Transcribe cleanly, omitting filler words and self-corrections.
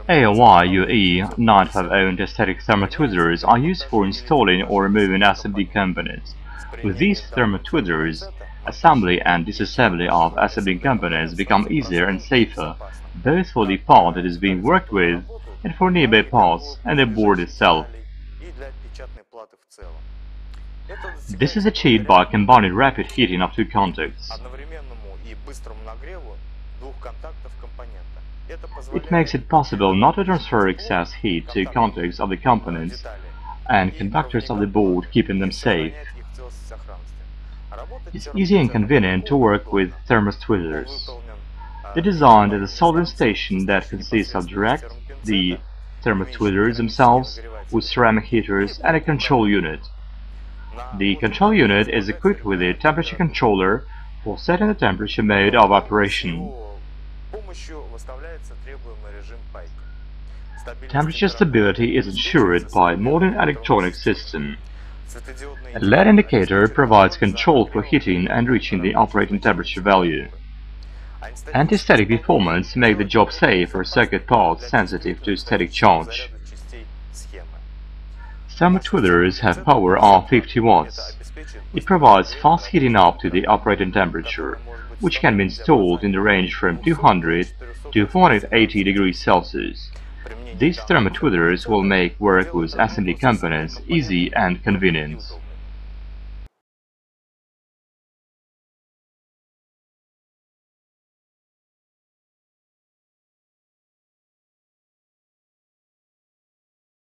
AOYUE 950 antistatic thermotweezers are used for installing or removing assembly components. With these thermotweezers, assembly and disassembly of assembly components become easier and safer, both for the part that is being worked with and for nearby parts and the board itself. This is achieved by combining rapid heating of two contacts. It makes it possible not to transfer excess heat to contacts of the components and conductors of the board, keeping them safe. It's easy and convenient to work with thermotweezers. They're designed as a soldering station that consists of the thermotweezers themselves with ceramic heaters and a control unit. The control unit is equipped with a temperature controller for setting the temperature mode of operation. Temperature stability is ensured by a modern electronic system. A LED indicator provides control for hitting and reaching the operating temperature value. Anti-static deformants make the job safe for circuit parts sensitive to static charge. Thermotweezers have power of 50 watts. It provides fast heating up to the operating temperature, which can be installed in the range from 200 to 480 degrees Celsius. These thermotweezers will make work with assembly components easy and convenient.